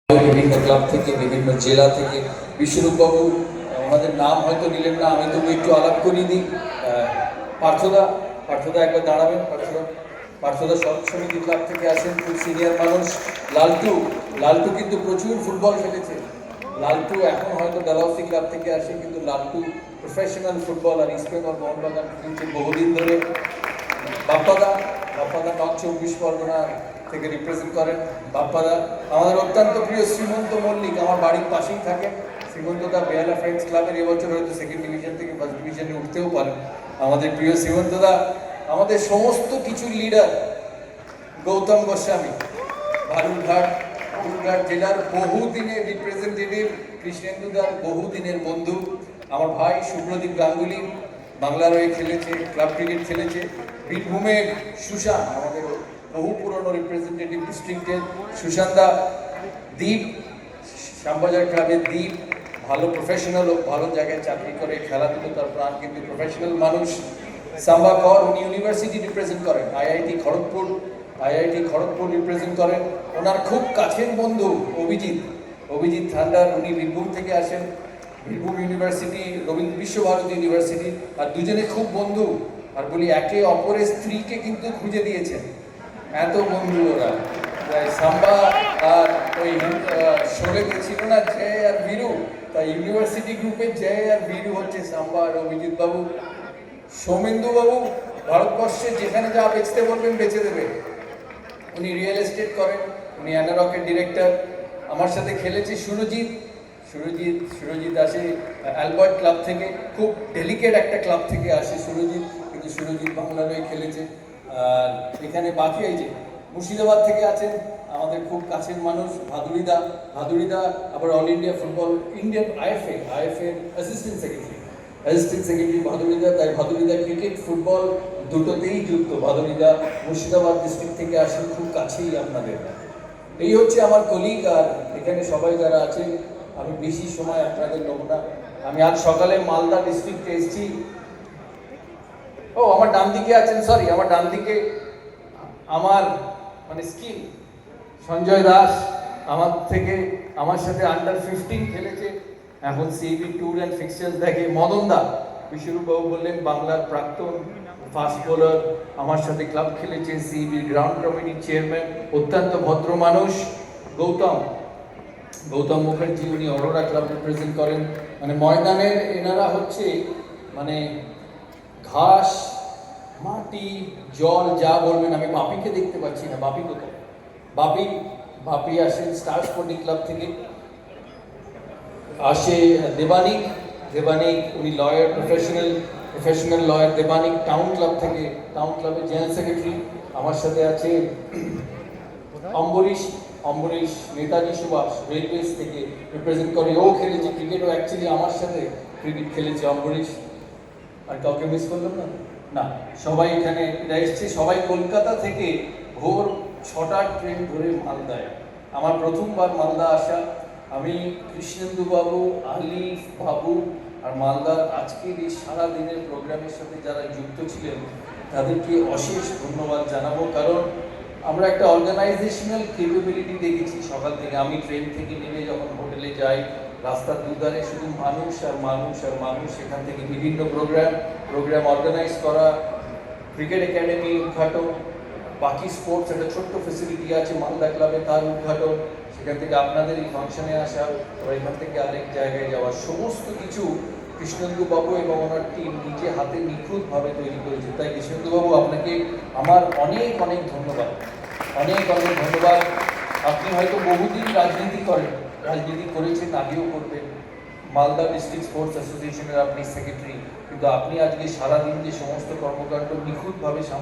বিভিন্ন ক্লাব থেকে বিভিন্ন জেলা থেকে বিশ্বরূপবাবু ওনাদের নাম হয়তো নিলেন না, আমি তবু একটু আলাপ করিয়ে দিই। পার্থদা পার্থদা একবার দাঁড়াবেন। পার্থদা সড়ক সমিতি ক্লাব থেকে আসেন, খুব সিনিয়র মানুষ। লালটু লালটু কিন্তু প্রচুর ফুটবল খেলেছে। লালটু এখন হয়তো ডালহাউসি ক্লাব থেকে আসে, কিন্তু লালটু প্রফেশনাল ফুটবলার, ইস্ট বেঙ্গল মোহনবাগান খেলছে বহুদিন ধরে। বাপ্পাদা বাপ্পাদা নর্থ 24 পরগনা থেকে রিপ্রেজেন্ট করেন। বাপ্পাদা আমাদের অত্যন্ত প্রিয় শ্রীমন্ত মল্লিক আমার বাড়ির পাশেই থাকেন। শ্রীমন্তদা বেহালা ফ্রেন্ডস ক্লাবের এবছর হয়তো সেকেন্ড ডিভিশন থেকে ফার্স্ট ডিভিশনে উঠতেও পারেন। আমাদের প্রিয় শ্রীমন্তদা, আমাদের সমস্ত কিছু লিডার, গৌতম গোস্বামী বালুরঘাট জেলার বহুদিনের রিপ্রেজেন্টেটিভ, কৃষ্ণেন্দুদার বহুদিনের বন্ধু, আমার ভাই শুভ্রদীপ গাঙ্গুলি বাংলার হয়ে খেলেছে, ক্লাব ক্রিকেট খেলেছে। বীরভূমের সুশান আমাদের বহু পুরনো রিপ্রেজেন্টেটিভ ডিস্ট্রিক্টের সুশানদা, দ্বীপ শ্যামবাজার ক্লাবের দ্বীপ ভালো প্রফেশনাল, ভালো জায়গায় চাকরি করে, খেলাধুলো তার প্রাণ, কিন্তু প্রফেশনাল মানুষ। সাম্বা কর উনি ইউনিভার্সিটি রিপ্রেজেন্ট করেন, আইআইটি খড়গপুর রিপ্রেজেন্ট করেন। ওনার খুব কাছের বন্ধু অভিজিৎ থান্ডার, উনি বীরভূম থেকে আসেন, বীরভূম ইউনিভার্সিটি, রবীন্দ্র বিশ্বভারতী ইউনিভার্সিটি, আর দুজনে খুব বন্ধু। আর বলি একে অপরের স্ত্রীকে কিন্তু খুঁজে দিয়েছেন, এত বন্ধু ওরা। সাম্বা আর ওই শোলে ছিল না জয় আর বীরু, তাই ইউনিভার্সিটি গ্রুপে জয় আর বীরু হচ্ছে সাম্বা আর অভিজিৎ বাবু। সৌমেন্দু বাবু ভারতবর্ষে যেখানে যা বেচতে বলবেন বেচে দেবে, উনি রিয়েল এস্টেট করেন, উনি অ্যানারকের ডিরেক্টর। আমার সাথে খেলেছে সুরজিৎ আসে অ্যালবার্ট ক্লাব থেকে, খুব ডেলিকেট একটা ক্লাব থেকে আসে সুরজিৎ, কিন্তু সুরজিৎ বাংলার হয়ে খেলেছে। আর এখানে বাকি এই যে মুর্শিদাবাদ থেকে আছেন আমাদের খুব কাছের মানুষ ভাদুড়িদা আবার All India football Indian IFA assistant secretary ভাদুড়িদা। তাই ভাদুড়িদা ক্রিকেট ফুটবল দুটোতেই যুক্ত। ভাদুড়িদা মুর্শিদাবাদ ডিস্ট্রিক্ট থেকে আসেন, খুব কাছেই আপনাদের। এই হচ্ছে আমার কলিগ। আর এখানে সবাই যারা আছেন, আমি বেশি সময় আপনাদের নেব না। আমি আজ সকালে মালদা ডিস্ট্রিক্টে এসেছি। আমার ডান দিকে আছেন, আমার ডান দিকে আমার স্কিল সঞ্জয় দাস, আমার সাথে আন্ডার 15 খেলেছে, এখন সিবি ট্যুর অ্যান্ড ফিক্সচার্স দেখে। মদন দা, বিশ্বরূপবাবু বললেন বাংলার প্রাক্তন ফাস্ট বোলার, আমার সাথে ক্লাব খেলেছে, সিবি গ্রাউন্ড কমিটির চেয়ারম্যান, অত্যন্ত ভদ্র মানুষ। গৌতম মুখার্জি, উনি অরোরা ক্লাব রিপ্রেজেন্ট করেন। ময়দানের এনারা হচ্ছে ঘাস, মাটি, জল যা বলবেন। আমি বাপিকে দেখতে পাচ্ছি না, বাপি কোথায়? বাপি আসেন স্টার স্পোর্টিং ক্লাব থেকে। আসে দেবানিক, উনি lawyer, professional lawyer. Debanik town club থেকে, টাউন ক্লাবের জেনারেল সেক্রেটারি। আমার সাথে আছে অম্বরীশ নেতাজি সুভাষ রেলওয়েজ থেকে রিপ্রেজেন্ট করে, ও খেলেছে ক্রিকেটও, অ্যাকচুয়ালি আমার সাথে ক্রিকেট খেলেছে অম্বরীশ। আর কাউকে মিস করলাম না, সবাই এখানে এসছে, সবাই কলকাতা থেকে ভোর 6টার ট্রেন ধরে মালদায়। আমার প্রথমবার মালদা আসা। আমি কৃষ্ণেন্দু বাবু, আলিফ বাবু আর মালদার আজকের এই সারাদিনের প্রোগ্রামের সাথে যারা যুক্ত ছিলেন তাদেরকে অশেষ ধন্যবাদ জানাবো, কারণ আমরা একটা অর্গানাইজেশনাল ক্যাপাবিলিটি দেখেছি সকাল থেকে। আমি ট্রেন থেকে নেমে যখন হোটেলে যাই, রাস্তার দুধারে শুধু মানুষ আর মানুষ। সেখান থেকে বিভিন্ন প্রোগ্রাম অর্গানাইজ করা, ক্রিকেট একাডেমি উদ্ঘাটন, বাকি স্পোর্টস একটা ছোট্ট ফেসিলিটি আছে মালদা ক্লাবে, তার উদ্ঘাটন, সেখান থেকে আপনাদের এই ফাংশনে আসা, বা এখান থেকে আরেক জায়গায় যাওয়া, সমস্ত কিছু কৃষ্ণেন্দু বাবু এবং ওনার টিম নিজে হাতে নিখুঁতভাবে তৈরি করেছে। তাই কৃষ্ণেন্দু বাবু আপনাকে আমার অনেক ধন্যবাদ। আপনি হয়তো বহুদিন রাজনীতি করেছেন, আগেও করবেন। মালদা ডিস্ট্রিক্ট স্পোর্টস অ্যাসোসিয়েশনের আপনি সেক্রেটারি, কিন্তু আপনি আজকে সারাদিন যে সমস্ত কর্মকাণ্ড নিখুঁতভাবে